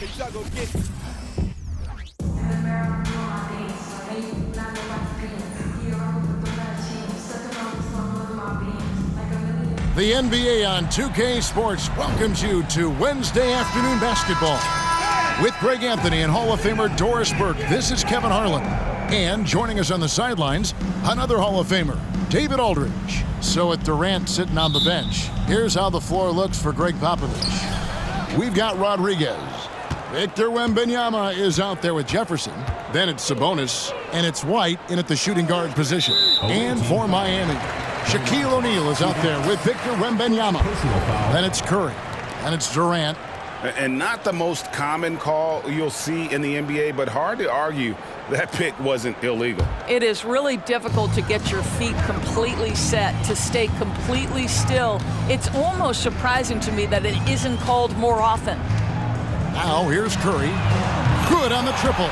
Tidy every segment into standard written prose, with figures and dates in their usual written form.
The NBA on 2K Sports welcomes you to Wednesday afternoon basketball. With Greg Anthony and Hall of Famer Doris Burke, this is Kevin Harlan. And joining us on the sidelines, another Hall of Famer, David Aldridge. So with Durant sitting on the bench, here's how the floor looks for Greg Popovich. We've got Rodriguez. Victor Wembanyama is out there with Jefferson. Then it's Sabonis, and it's White in at the shooting guard position. And for Miami, Shaquille O'Neal is out there with Victor Wembanyama. Then it's Curry, and it's Durant. And not the most common call you'll see in the NBA, but hard to argue that pick wasn't illegal. It is really difficult to get your feet completely set, to stay completely still. It's almost surprising to me that it isn't called more often. Now here's Curry. Good on the triple.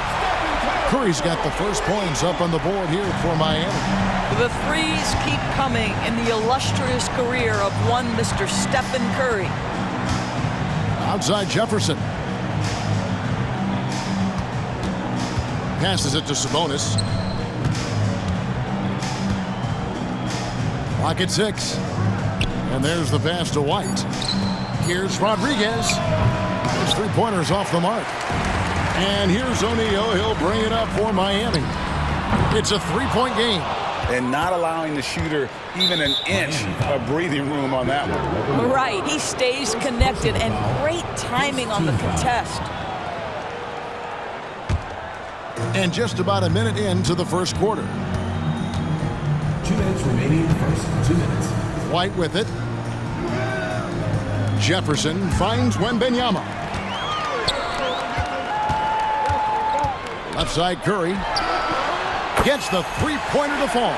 Curry's got the first points up on the board here for Miami. The threes keep coming in the illustrious career of one Mr. Stephen Curry. Outside Jefferson. Passes it to Sabonis. Clock at 6. And there's the pass to White. Here's Rodriguez. His three-pointers off the mark. And here's O'Neal. He'll bring it up for Miami. It's a three-point game. And not allowing the shooter even an inch of breathing room on that one. Right. He stays connected, and great timing on the contest. And just about a minute into the first quarter. 2 minutes remaining in the first 2 minutes. White with it. Jefferson finds Wembanyama. Left side Curry. Gets the three-pointer to fall.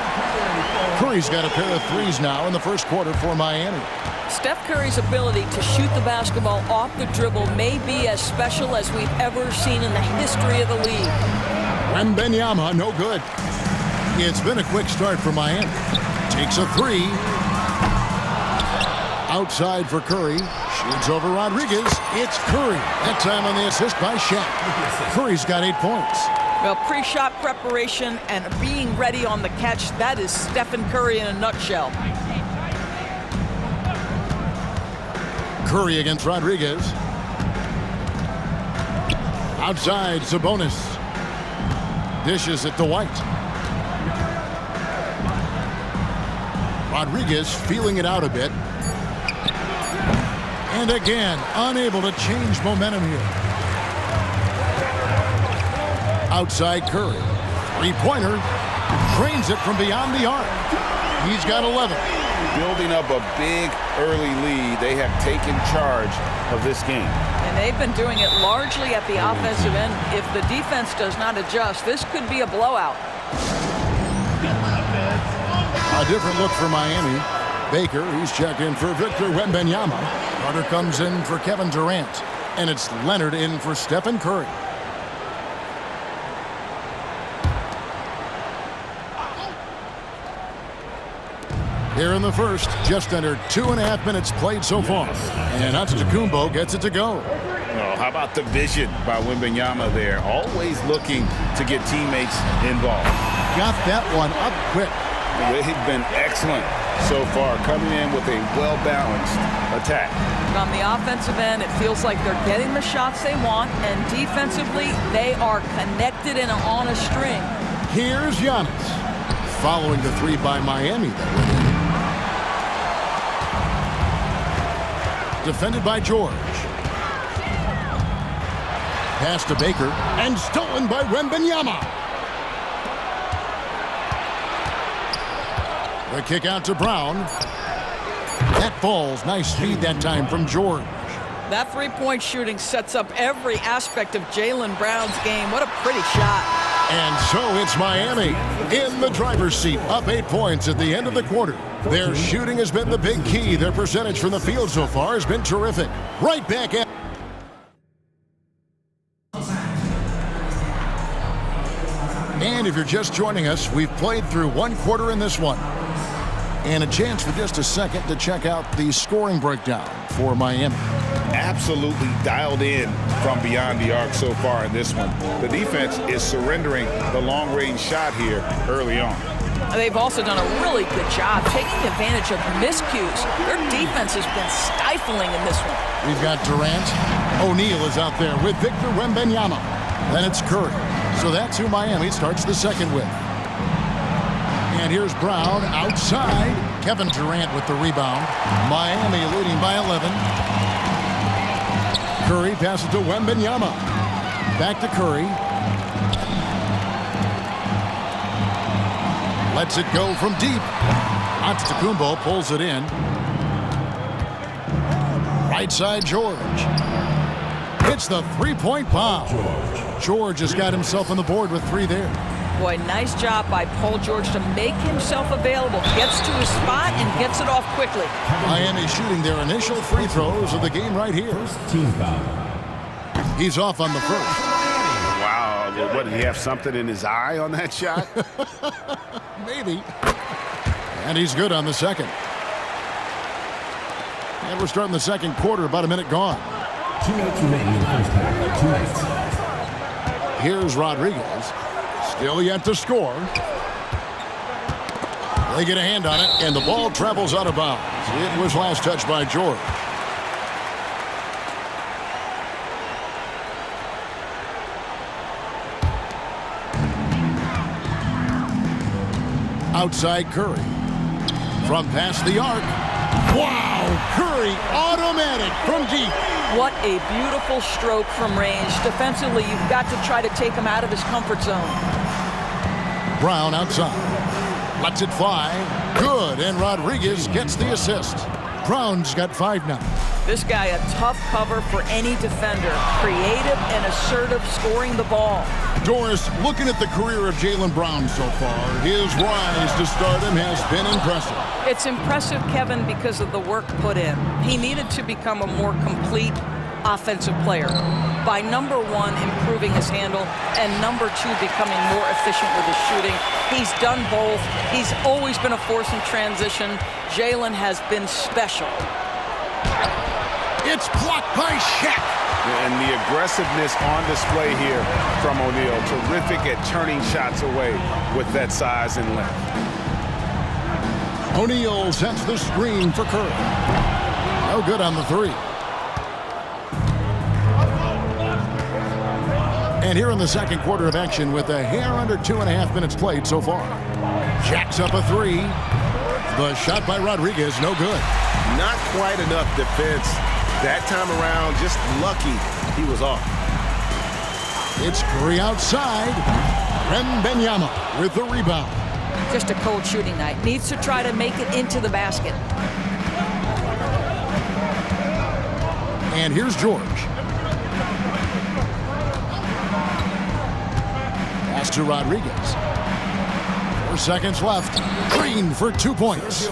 Curry's got a pair of threes now in the first quarter for Miami. Steph Curry's ability to shoot the basketball off the dribble may be as special as we've ever seen in the history of the league. Wembanyama, no good. It's been a quick start for Miami. Takes a three. Outside for Curry. Shoots over Rodriguez. It's Curry. That time on the assist by Shaq. Curry's got 8 points. Well, pre-shot preparation and being ready on the catch, that is Stephen Curry in a nutshell. Curry against Rodriguez. Outside, Sabonis. Dishes it to White. Rodriguez feeling it out a bit. And again, unable to change momentum here. Outside Curry. Three-pointer. Drains it from beyond the arc. He's got 11. Building up a big early lead. They have taken charge of this game. And they've been doing it largely at the offensive end. If the defense does not adjust, this could be a blowout. A different look for Miami. Baker, he's checked in for Victor Wembanyama. Carter comes in for Kevin Durant. And it's Leonard in for Stephen Curry. Here in the first, just under 2.5 minutes played so far. And Antetokounmpo gets it to go. Oh, how about the vision by Wembanyama there? Always looking to get teammates involved. Got that one up quick. They've been excellent so far, coming in with a well-balanced attack. On the offensive end, it feels like they're getting the shots they want, and defensively, they are connected and on a string. Here's Giannis. Following the three by Miami that went in. Defended by George. Pass to Baker. And stolen by Wembanyama. The kick out to Brown. That falls. Nice speed that time from George. That three-point shooting sets up every aspect of Jaylen Brown's game. What a pretty shot. And so it's Miami in the driver's seat, up 8 points at the end of the quarter. Their shooting has been the big key. Their percentage from the field so far has been terrific. Right back at... And if you're just joining us, we've played through one quarter in this one. And a chance for just a second to check out the scoring breakdown for Miami. absolutely dialed in from beyond the arc so far in this one. The defense is surrendering the long-range shot here early on. They've also done a really good job taking advantage of miscues. Their defense has been stifling in this one. We've got Durant. O'Neal is out there with Victor Wembanyama. Then it's Curry. So that's who Miami starts the second with. And here's Brown outside. Kevin Durant with the rebound. Miami leading by 11. Curry passes to Wembanyama. Back to Curry. Lets it go from deep. Antetokounmpo pulls it in. Right side, George. Hits the three-point bomb. George has got himself on the board with 3 there. Boy, nice job by Paul George to make himself available. Gets to his spot and gets it off quickly. Miami shooting their initial free throws of the game right here. Team foul. He's off on the first. Wow, what, did he have something in his eye on that shot? Maybe. And he's good on the second. And we're starting the second quarter, about a minute gone. 2 minutes remaining in the first half. 2 minutes. Here's Rodriguez. Still yet to score. They get a hand on it, and the ball travels out of bounds. It was last touched by George. Outside Curry. From past the arc. Wow! Curry automatic from deep. What a beautiful stroke from range. Defensively, you've got to try to take him out of his comfort zone. Brown outside. Lets it fly. Good, and Rodriguez gets the assist. Brown's got 5 now. This guy a tough cover for any defender. Creative and assertive scoring the ball. Doris, looking at the career of Jaylen Brown so far, his rise to stardom has been impressive. It's impressive, Kevin, because of the work put in. He needed to become a more complete offensive player by, number 1, improving his handle, and number 2, becoming more efficient with his shooting. He's done both. He's always been a force in transition. Jaylen has been special. It's blocked by Shaq. And the aggressiveness on display here from O'Neal. Terrific at turning shots away with that size and length. O'Neal sets the screen for Curry. No good on the 3. And here in the second quarter of action with a hair under 2.5 minutes played so far. Jacks up a 3. The shot by Rodriguez, no good. Not quite enough defense that time around. Just lucky he was off. It's Curry outside. Wembanyama with the rebound. Just a cold shooting night. Needs to try to make it into the basket. And here's George. Pass to Rodriguez. 4 seconds left. Green for 2 points.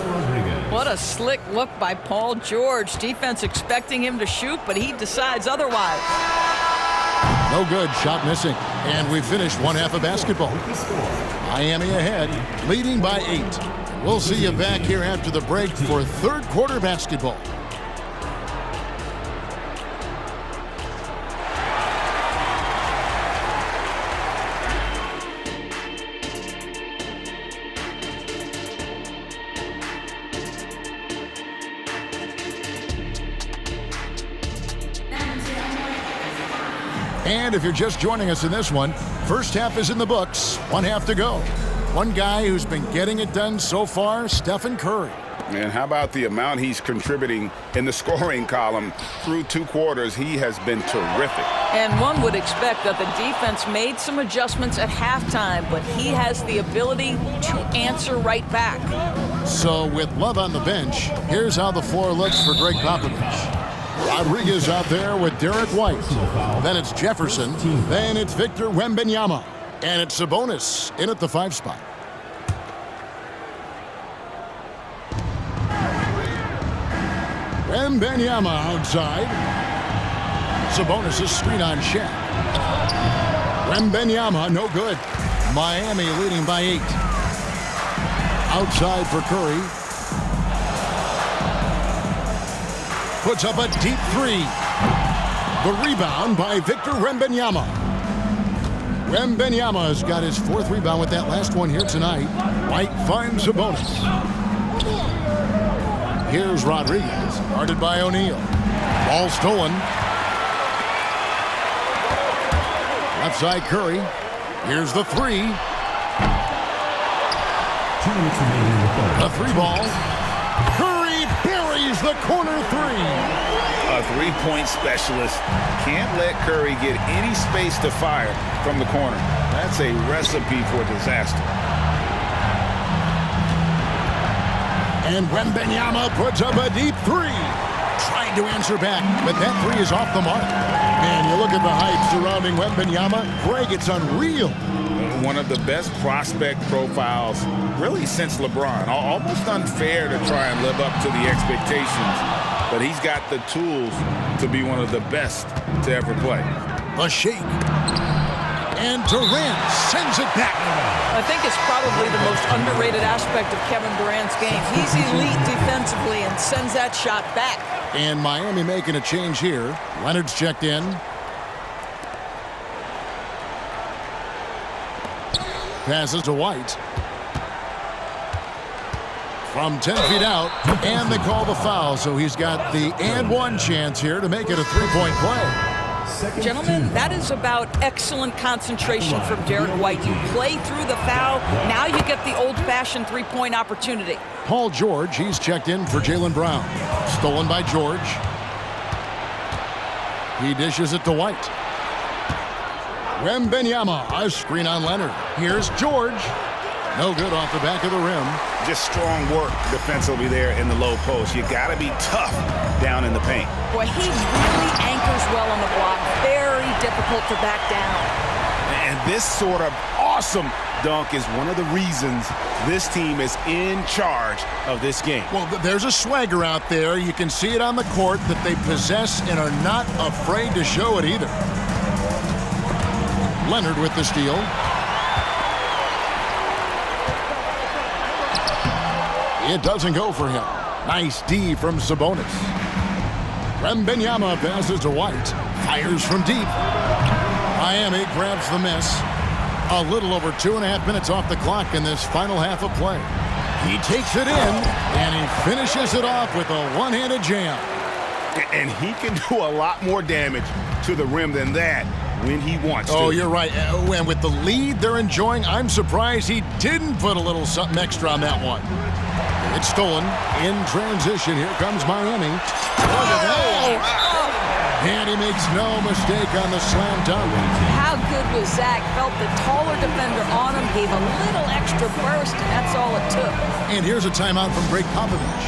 What a slick look by Paul George. Defense expecting him to shoot, but he decides otherwise. No good. Shot missing. And we finished one half of basketball. Miami ahead, leading by 8. We'll see you back here after the break for third quarter basketball. And if you're just joining us in this one, first half is in the books. 1 half to go. One guy who's been getting it done so far, Stephen Curry. And how about the amount he's contributing in the scoring column through 2 quarters? He has been terrific. And one would expect that the defense made some adjustments at halftime, but he has the ability to answer right back. So with Love on the bench, here's how the floor looks for Greg Popovich. Rodriguez out there with Derek White. Then it's Jefferson. Then it's Victor Wembanyama. And it's Sabonis in at the 5 spot. Wembanyama outside. Sabonis' screen on Shaq. Wembanyama, no good. Miami leading by 8. Outside for Curry. Puts up a deep 3. The rebound by Victor Wembanyama. Wembanyama's got his 4th rebound with that last one here tonight. White finds Sabonis. Here's Rodriguez, guarded by O'Neal. Ball stolen. Left side Curry. Here's the 3. 2 minutes remaining in the third. A 3 ball. Curry buries the corner 3. A three-point specialist can't let Curry get any space to fire from the corner. That's a recipe for disaster. And Wembanyama puts up a deep 3. Tried to answer back, but that 3 is off the mark. Man, you look at the hype surrounding Wembanyama. Greg, it's unreal. One of the best prospect profiles really since LeBron. Almost unfair to try and live up to the expectations, but he's got the tools to be one of the best to ever play. A shake. And Durant sends it back. I think it's probably the most underrated aspect of Kevin Durant's game. He's elite defensively and sends that shot back. And Miami making a change here. Leonard's checked in. Passes to White. From 10 feet out, and they call the foul, so he's got the and one chance here to make it a 3-point play. Gentlemen, that is about excellent concentration from Derek White. You play through the foul, now you get the old-fashioned 3-point opportunity. Paul George, he's checked in for Jaylen Brown. Stolen by George. He dishes it to White. Wembanyama, a screen on Leonard. Here's George. No good off the back of the rim. Just strong work defensively there in the low post. You got to be tough down in the paint. Boy, he really anchors well on the block. Very difficult to back down. And this sort of awesome dunk is one of the reasons this team is in charge of this game. Well, there's a swagger out there. You can see it on the court that they possess and are not afraid to show it either. Leonard with the steal. It doesn't go for him. Nice D from Sabonis. Wembanyama passes to White. Fires from deep. Miami grabs the miss. A little over 2.5 minutes off the clock in this final half of play. He takes it in, and he finishes it off with a one-handed jam. And he can do a lot more damage to the rim than that when he wants to. Oh, you're right. And with the lead they're enjoying, I'm surprised he didn't put a little something extra on that one. It's stolen. In transition, here comes Miami. Look at that. And he makes no mistake on the slam dunk. How good was Zach? Felt the taller defender on him, gave a little extra burst, and that's all it took. And here's a timeout from Greg Popovich.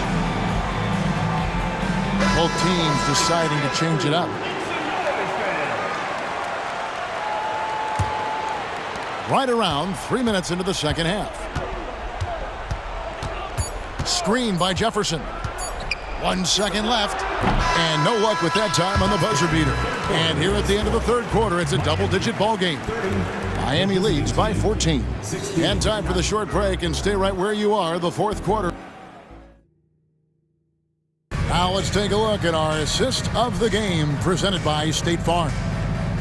Both teams deciding to change it up. Right around 3 minutes into the second half. Screen by Jefferson. 1 second left. And no luck with that time on the buzzer beater. And here at the end of the third quarter, it's a double-digit ball game. Miami leads by 14. And time for the short break, and stay right where you are, the fourth quarter. Now let's take a look at our assist of the game presented by State Farm.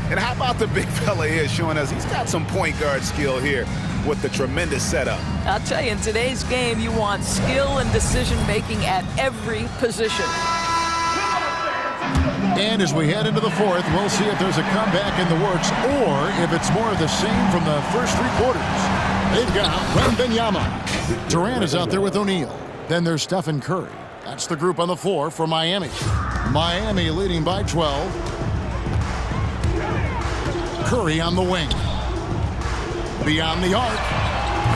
And how about the big fella here showing us he's got some point guard skill here with the tremendous setup. I'll tell you, in today's game, you want skill and decision-making at every position. And as we head into the fourth, we'll see if there's a comeback in the works or if it's more of the same from the first 3 quarters. They've got Wembanyama. Durant is out there with O'Neal. Then there's Stephen Curry. That's the group on the floor for Miami. Miami leading by 12. Curry on the wing. Beyond the arc.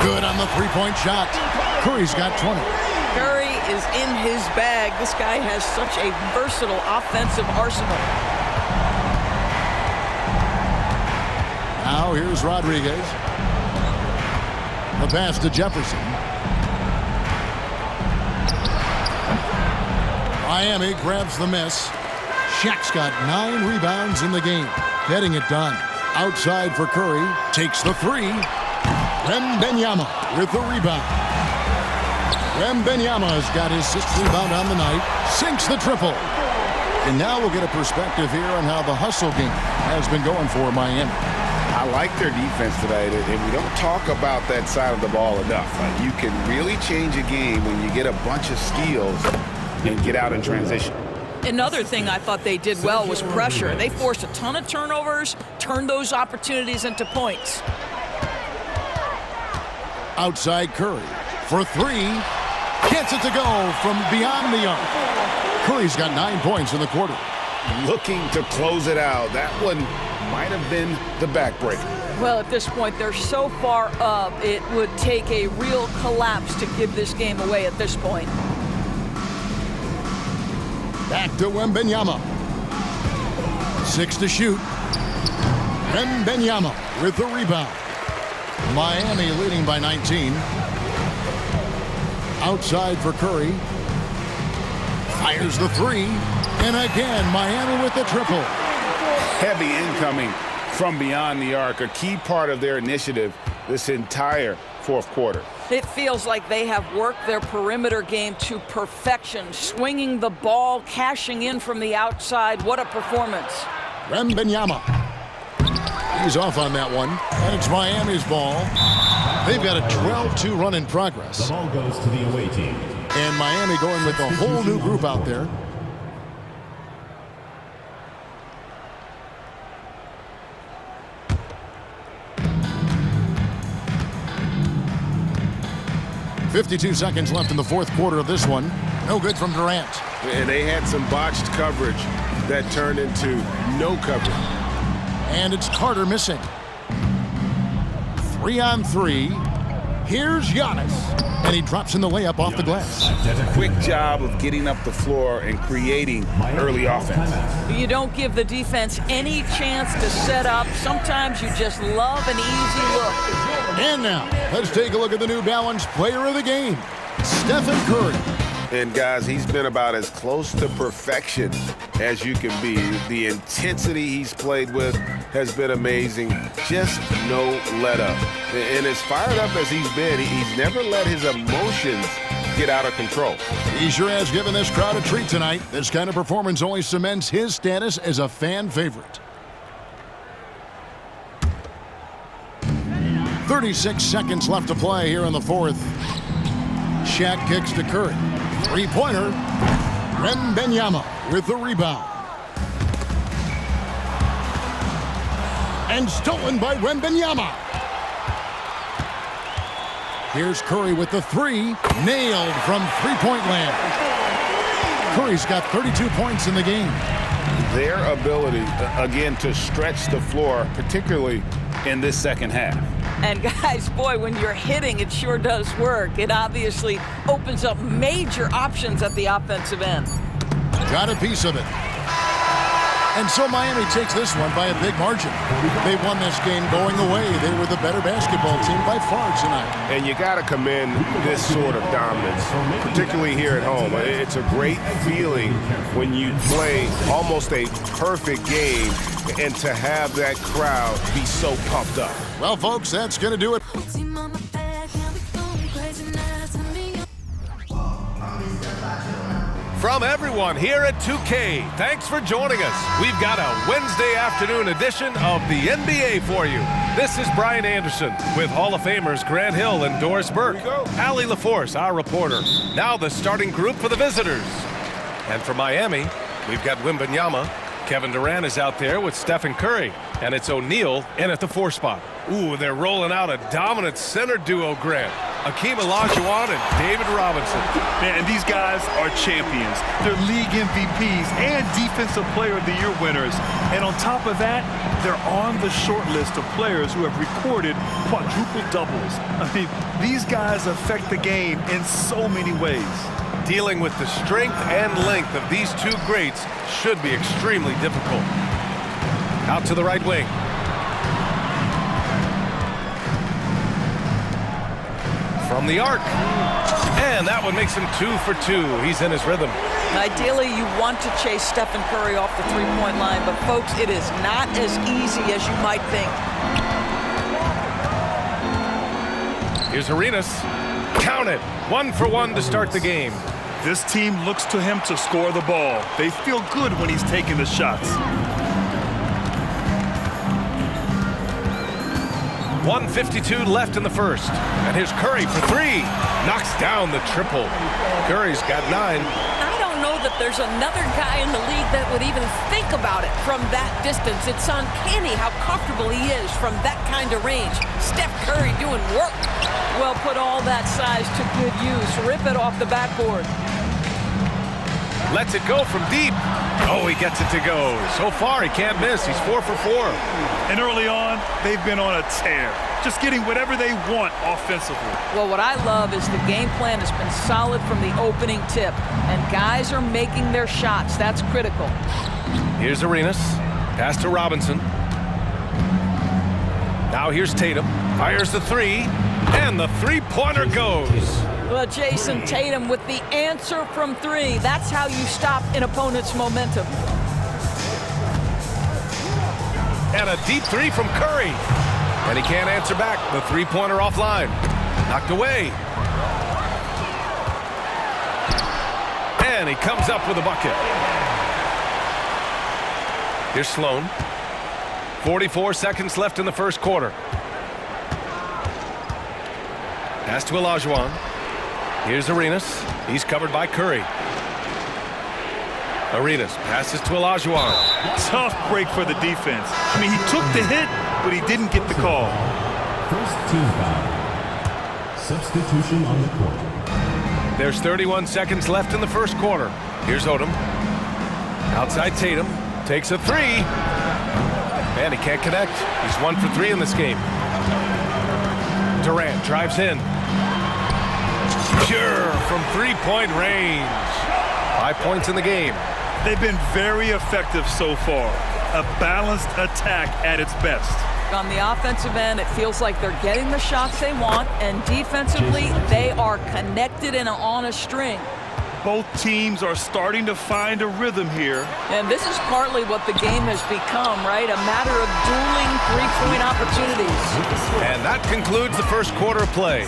Good on the three-point shot. Curry's got 20. Curry is in his bag. This guy has such a versatile offensive arsenal. Now here's Rodriguez. The pass to Jefferson. Miami grabs the miss. Shaq's got 9 rebounds in the game. Getting it done. Outside for Curry. Takes the 3. Wembanyama with the rebound. Wembanyama's got his 6th rebound on the night. Sinks the triple. And now we'll get a perspective here on how the hustle game has been going for Miami. I like their defense today, and we don't talk about that side of the ball enough. You can really change a game when you get a bunch of steals and get out in transition. Another thing I thought they did well was pressure. They forced a ton of turnovers, turned those opportunities into points. Outside Curry for three. Gets it to go from beyond the arc. Curry's got 9 points in the quarter. Looking to close it out. That one might have been the backbreaker. Well, at this point, they're so far up, it would take a real collapse to give this game away at this point. Back to Wembanyama. 6 to shoot. Wembanyama with the rebound. Miami leading by 19. Outside for Curry. Fires the three. And again, Miami with the triple. Heavy incoming from beyond the arc, a key part of their initiative this entire fourth quarter. It feels like they have worked their perimeter game to perfection, swinging the ball, cashing in from the outside. What a performance. Wembanyama. He's off on that one, and it's Miami's ball. They've got a 12-2 run in progress. The ball goes to the away team. And Miami going with a whole new group out there. .52 seconds left in the fourth quarter of this one. No good from Durant. And they had some botched coverage that turned into no coverage. And it's Carter missing. 3-on-3. Here's Giannis. And he drops in the layup off the glass. Quick job of getting up the floor and creating early offense. You don't give the defense any chance to set up. Sometimes you just love an easy look. And now, let's take a look at the New Balance player of the game, Stephen Curry. And guys, he's been about as close to perfection as you can be. The intensity he's played with has been amazing. Just no let up. And as fired up as he's been, he's never let his emotions get out of control. He sure has given this crowd a treat tonight. This kind of performance only cements his status as a fan favorite. 36 seconds left to play here in the fourth. Shaq kicks to Curry. Three-pointer. Wembanyama with the rebound. And stolen by Wembanyama. Here's Curry with the three. Nailed from three-point land. Curry's got 32 points in the game. Their ability, again, to stretch the floor, particularly in this second half. And guys, boy, when you're hitting, it sure does work. It obviously opens up major options at the offensive end. Got a piece of it. And so Miami takes this one by a big margin. They won this game going away. They were the better basketball team by far tonight. And you got to commend this sort of dominance, particularly here at home. It's a great feeling when you play almost a perfect game and to have that crowd be so pumped up. Well, folks, that's going to do it. From everyone here at 2K, thanks for joining us. We've got a Wednesday afternoon edition of the NBA for you. This is Brian Anderson with Hall of Famers Grant Hill and Doris Burke. Allie LaForce, our reporter. Now the starting group for the visitors. And for Miami, we've got Wembanyama. Kevin Durant is out there with Stephen Curry. And it's O'Neal in at the 4 spot. Ooh, they're rolling out a dominant center duo, Grant. Hakeem Olajuwon and David Robinson. Man, and these guys are champions. They're league MVPs and Defensive Player of the Year winners. And on top of that, they're on the short list of players who have recorded quadruple doubles. I mean, these guys affect the game in so many ways. Dealing with the strength and length of these two greats should be extremely difficult. Out to the right wing. From the arc. And that one makes him 2 for 2. He's in his rhythm. Ideally, you want to chase Stephen Curry off the three-point line, but folks, it is not as easy as you might think. Here's Arenas. Count it. 1 for 1 to start the game. This team looks to him to score the ball. They feel good when he's taking the shots. 1:52 left in the first. And here's Curry for three. Knocks down the triple. Curry's got 9. I don't know that there's another guy in the league that would even think about it from that distance. It's uncanny how comfortable he is from that kind of range. Steph Curry doing work. Well, put all that size to good use. Rip it off the backboard. Lets it go from deep. Oh, he gets it to go. So far, he can't miss. He's 4 for 4. And early on, they've been on a tear, just getting whatever they want offensively. Well, what I love is the game plan has been solid from the opening tip, and guys are making their shots. That's critical. Here's Arenas. Pass to Robinson. Now here's Tatum. Fires the three, and the three-pointer goes. Well, Jason Tatum with the answer from 3. That's how you stop an opponent's momentum. And a deep 3 from Curry. And he can't answer back. The three-pointer offline. Knocked away. And he comes up with a bucket. Here's Sloan. 44 seconds left in the first quarter. Pass to Olajuwon. Here's Arenas. He's covered by Curry. Arenas passes to Olajuwon. Tough break for the defense. I mean, he took the hit, but he didn't get the call. First team foul. Substitution on the court. There's 31 seconds left in the first quarter. Here's Odom. Outside Tatum. Takes a 3. And he can't connect. He's 1 for 3 in this game. Durant drives in. Pure from three-point range. 5 points in the game. They've been very effective so far. A balanced attack at its best. On the offensive end, it feels like they're getting the shots they want, and defensively, they are connected and on a string. Both teams are starting to find a rhythm here. And this is partly what the game has become, right? A matter of dueling three-point opportunities. And that concludes the first quarter of play.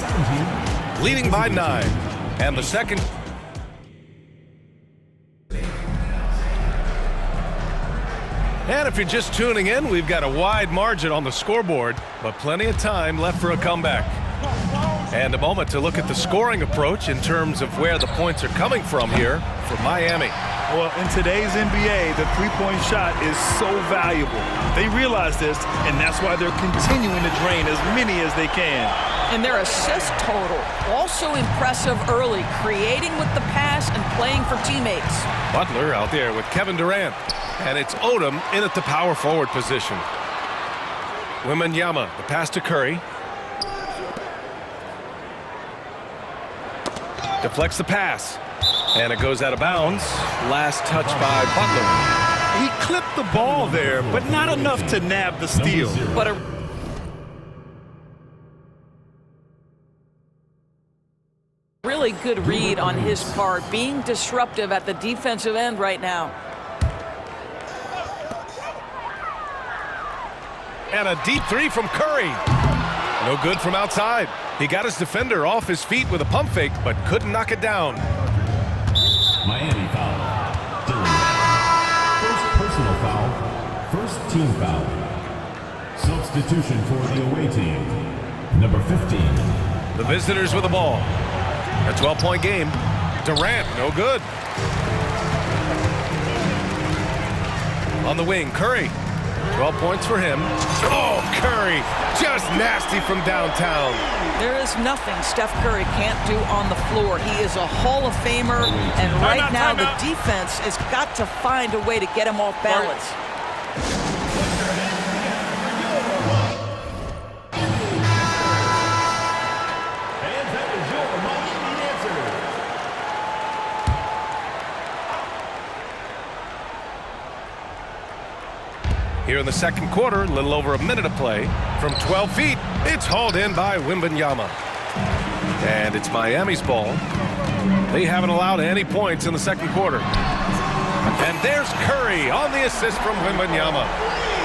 Leading by 9. And the second. And if you're just tuning in, we've got a wide margin on the scoreboard, but plenty of time left for a comeback. And a moment to look at the scoring approach in terms of where the points are coming from here for Miami. Well, in today's NBA, the three-point shot is so valuable. They realize this, and that's why they're continuing to drain as many as they can. And their assist total, also impressive early, creating with the pass and playing for teammates. Butler out there with Kevin Durant. And it's Odom in at the power forward position. Wembanyama, the pass to Curry. Deflects the pass. And it goes out of bounds. Last touch by Butler. He clipped the ball there, but not enough to nab the steal. But a really good read on his part, being disruptive at the defensive end right now. And a deep 3 from Curry. No good from outside. He got his defender off his feet with a pump fake, but couldn't knock it down. Miami foul. Dillon. First personal foul. First team foul. Substitution for the away team. Number 15. The visitors with the ball. A 12-point game. Durant, no good. On the wing, Curry. 12 points for him. Oh, Curry, just nasty from downtown. There is nothing Steph Curry can't do on the floor. He is a Hall of Famer, and right now the defense has got to find a way to get him off balance. Here in the second quarter, a little over a minute of play. From 12 feet, it's hauled in by Wembanyama. And it's Miami's ball. They haven't allowed any points in the second quarter. And there's Curry on the assist from Wembanyama.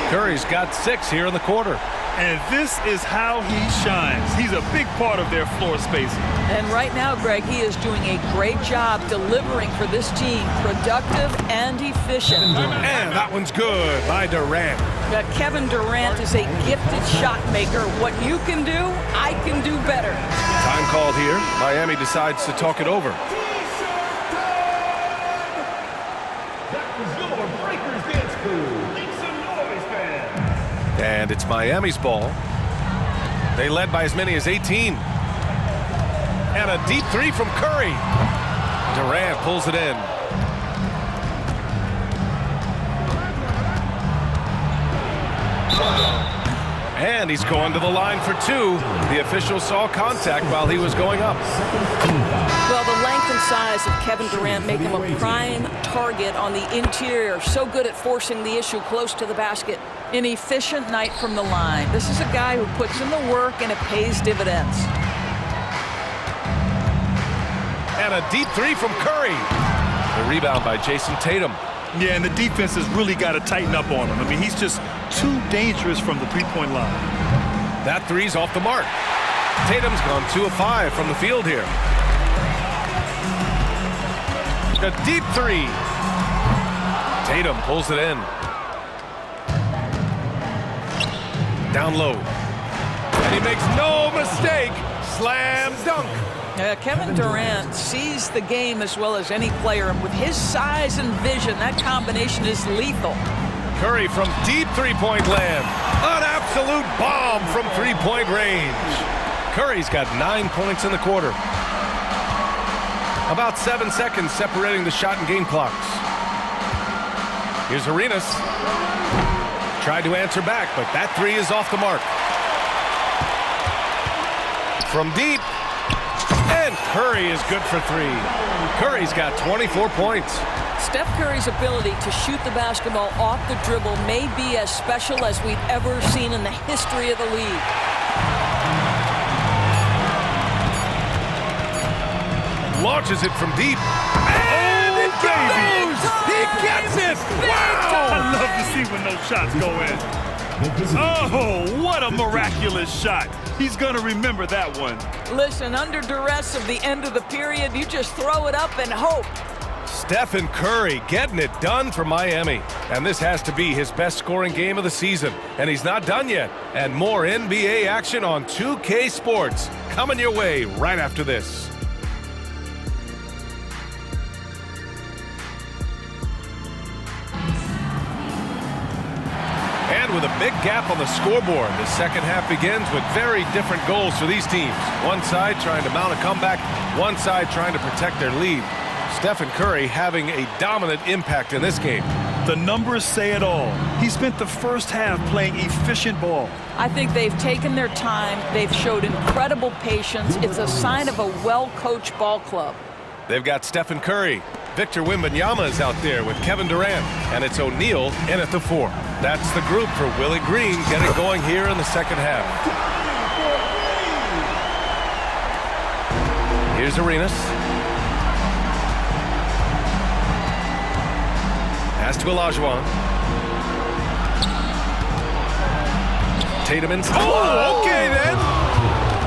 Curry's got 6 here in the quarter. And this is how he shines. He's a big part of their floor spacing. And right now, Greg, he is doing a great job delivering for this team. Productive and efficient. And that one's good by Durant. Kevin Durant is a gifted shot maker. What you can do, I can do better. Time called here. Miami decides to talk it over. And it's Miami's ball. They led by as many as 18. And a deep three from Curry. Durant pulls it in. And he's going to the line for two. The official saw contact while he was going up. Well, the length and size of Kevin Durant make him a prime target on the interior. So good at forcing the issue close to the basket. An efficient night from the line. This is a guy who puts in the work and it pays dividends. And a deep three from Curry. The rebound by Jason Tatum. Yeah, and the defense has really got to tighten up on him. I mean, he's just too dangerous from the three-point line. That three's off the mark. Tatum's gone 2 of 5 from the field here. A deep three. Tatum pulls it in. Down low. And he makes no mistake. Slam dunk. Kevin Durant sees the game as well as any player, and with his size and vision, that combination is lethal. Curry from deep three-point land. An absolute bomb from three-point range. Curry's got 9 points in the quarter. About 7 seconds separating the shot and game clocks. Here's Arenas. Tried to answer back, but that three is off the mark. From deep. And Curry is good for three. Curry's got 24 points. Steph Curry's ability to shoot the basketball off the dribble may be as special as we've ever seen in the history of the league. Launches it from deep. And it goes! He gets it! Wow! I love to see when those shots go in. Oh, what a miraculous shot. He's going to remember that one. Listen, under duress of the end of the period, you just throw it up and hope. Stephen Curry getting it done for Miami. And this has to be his best scoring game of the season. And he's not done yet. And more NBA action on 2K Sports coming your way right after this. And with a big gap on the scoreboard, the second half begins with very different goals for these teams. One side trying to mount a comeback, one side trying to protect their lead. Stephen Curry having a dominant impact in this game. The numbers say it all. He spent the first half playing efficient ball. I think they've taken their time. They've showed incredible patience. It's a sign of a well-coached ball club. They've got Stephen Curry. Victor Wembanyama is out there with Kevin Durant. And it's O'Neal in at the 4. That's the group for Willie Green getting going here in the second half. Here's Arenas. Pass to Olajuwon. Tatum in. Oh, okay then.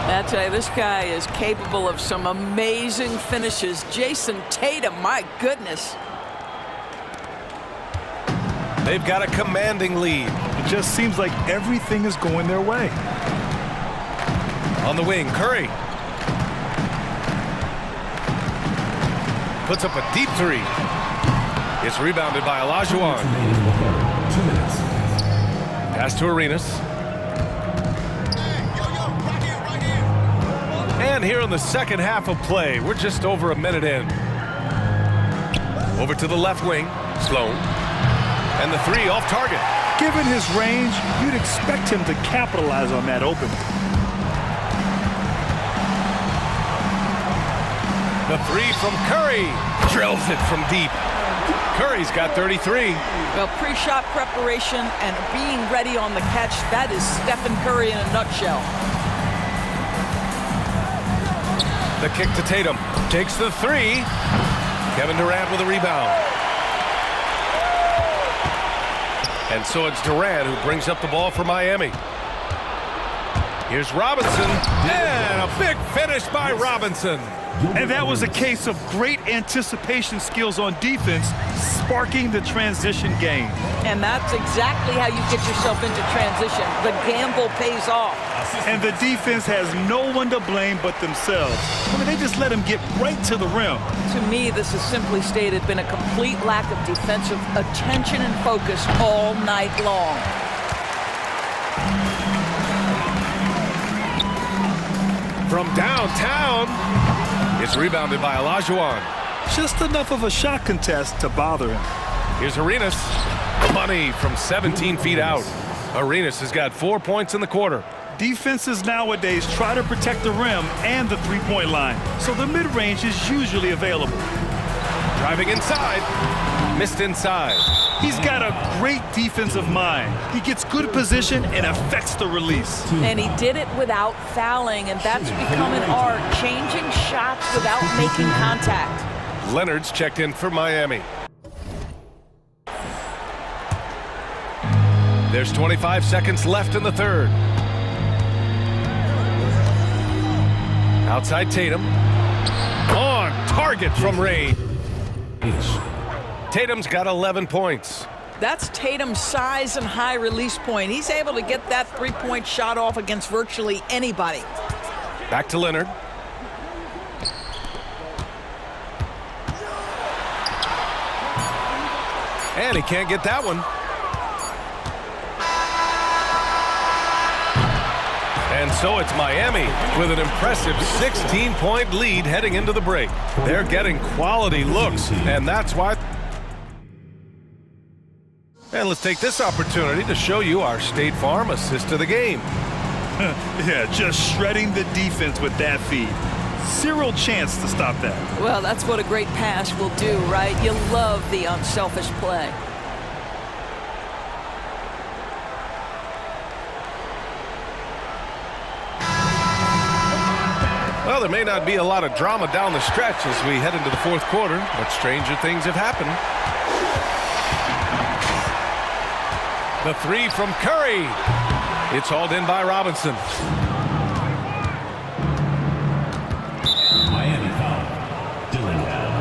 I tell you, this guy is capable of some amazing finishes. Jason Tatum, my goodness. They've got a commanding lead. It just seems like everything is going their way. On the wing, Curry. Puts up a deep three. It's rebounded by Olajuwon. 2 minutes. Pass to Arenas. And here in the second half of play, we're just over a minute in. Over to the left wing, Sloan. And the three off target. Given his range, you'd expect him to capitalize on that opening. The three from Curry. Drills it from deep. Curry's got 33. Well, pre-shot preparation and being ready on the catch, that is Stephen Curry in a nutshell. The kick to Tatum. Takes the three. Kevin Durant with a rebound. And so it's Durant who brings up the ball for Miami. Here's Robinson, and a big finish by Robinson. And that was a case of great anticipation skills on defense, sparking the transition game. And that's exactly how you get yourself into transition. The gamble pays off. And the defense has no one to blame but themselves. I mean, they just let him get right to the rim. To me, this has simply stated been a complete lack of defensive attention and focus all night long. From downtown, it's rebounded by Olajuwon. Just enough of a shot contest to bother him. Here's Arenas. Money from 17 feet out. Arenas has got 4 points in the quarter. Defenses nowadays try to protect the rim and the three-point line, so the mid-range is usually available. Driving inside. Missed inside. He's got a great defensive mind. He gets good position and affects the release. And he did it without fouling, and that's become an art, changing shots without making contact. Leonard's checked in for Miami. There's 25 seconds left in the third. Outside Tatum. On target from Ray. Tatum's got 11 points. That's Tatum's size and high release point. He's able to get that three-point shot off against virtually anybody. Back to Leonard. And he can't get that one. And so it's Miami with an impressive 16-point lead heading into the break. They're getting quality looks, and that's why. And let's take this opportunity to show you our State Farm assist of the game. Yeah, just shredding the defense with that feed. Zero chance to stop that. Well, that's what a great pass will do, right? You love the unselfish play. Well, there may not be a lot of drama down the stretch as we head into the fourth quarter, but stranger things have happened. The three from Curry. It's hauled in by Robinson. Miami foul. Dillingham.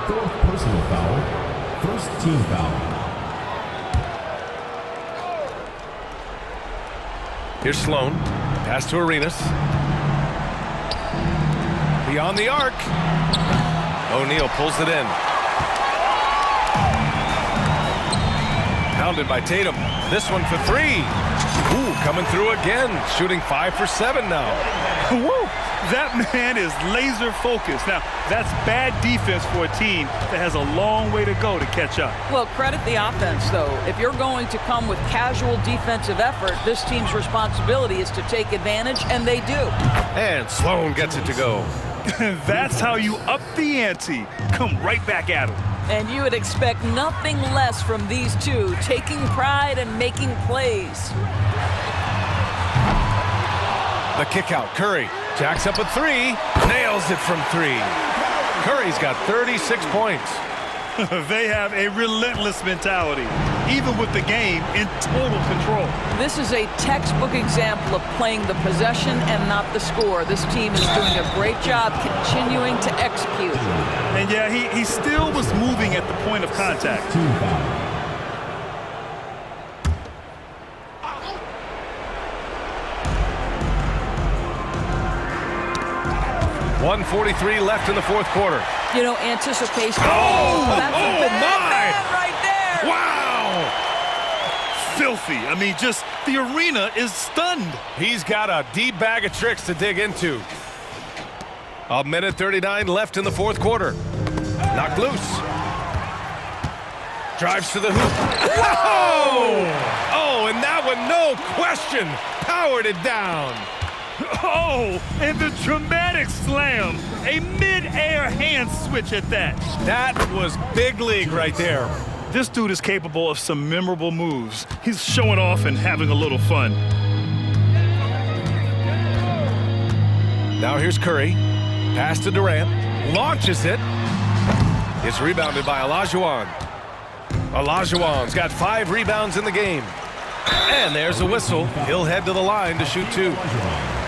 Fourth personal foul. First team foul. Here's Sloan. Pass to Arenas. Beyond the arc. O'Neal pulls it in. Pounded by Tatum. This one for three. Ooh, coming through again. Shooting 5 for 7 now. Woo! That man is laser focused. Now, that's bad defense for a team that has a long way to go to catch up. Well, credit the offense, though. If you're going to come with casual defensive effort, this team's responsibility is to take advantage, and they do. And Sloan gets it to go. That's how you up the ante. Come right back at him. And you would expect nothing less from these two, taking pride and making plays. The kick out. Curry jacks up a three. Nails it from three. Curry's got 36 points. They have a relentless mentality, even with the game in total control. This is a textbook example of playing the possession and not the score. This team is doing a great job continuing to execute. And yeah, he still was moving at the point of contact. Team foul. 1:43 left in the fourth quarter. You know, anticipation. That's a bad my! man right there. Wow! Filthy. I mean, just the arena is stunned. He's got a deep bag of tricks to dig into. 1:39 left in the fourth quarter. Knocked loose. Drives to the hoop. Whoa! Oh, and that one, no question, powered it down. Oh, and the dramatic slam. A mid-air hand switch at that. That was big league right there. This dude is capable of some memorable moves. He's showing off and having a little fun. Now here's Curry. Pass to Durant. Launches it. It's rebounded by Olajuwon. Olajuwon's got 5 rebounds in the game. And there's a whistle. He'll head to the line to shoot 2.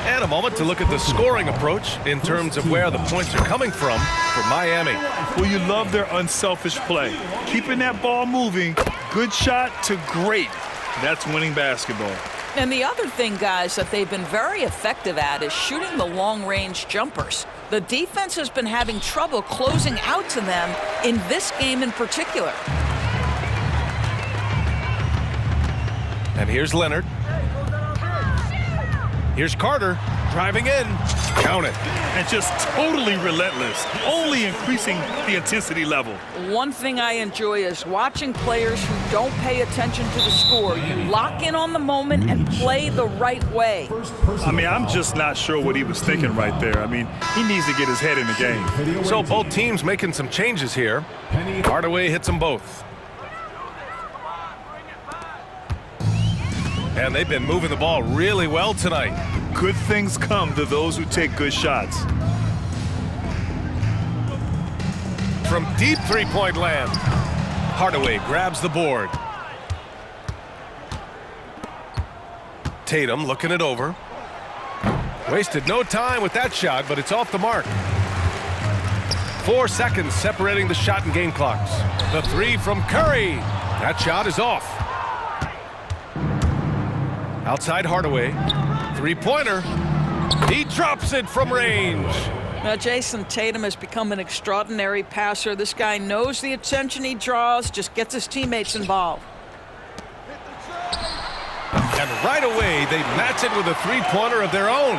And a moment to look at the scoring approach in terms of where the points are coming from for Miami. Well, you love their unselfish play. Keeping that ball moving, good shot to great. That's winning basketball. And the other thing, guys, that they've been very effective at is shooting the long-range jumpers. The defense has been having trouble closing out to them in this game in particular. And here's Leonard. Here's Carter driving in. Count it. And just totally relentless, only increasing the intensity level. One thing I enjoy is watching players who don't pay attention to the score. You lock in on the moment and play the right way. I mean, I'm just not sure what he was thinking right there. I mean, he needs to get his head in the game. So both teams making some changes here. Hardaway hits them both. And they've been moving the ball really well tonight. Good things come to those who take good shots. From deep three-point land, Hardaway grabs the board. Tatum looking it over. Wasted no time with that shot, but it's off the mark. 4 seconds separating the shot and game clocks. The 3 from Curry. That shot is off. Outside Hardaway. Three-pointer. He drops it from range. Now, Jason Tatum has become an extraordinary passer. This guy knows the attention he draws, just gets his teammates involved. And right away, they match it with a three-pointer of their own.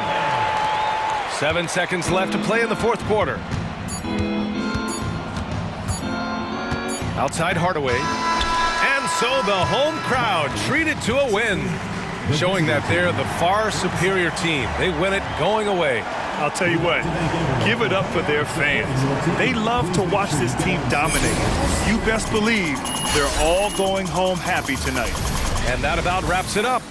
7 seconds left to play in the fourth quarter. Outside Hardaway. And so the home crowd treated to a win, showing that they're the far superior team. They win it going away. I'll tell you what, give it up for their fans. They love to watch this team dominate. You best believe they're all going home happy tonight. And that about wraps it up.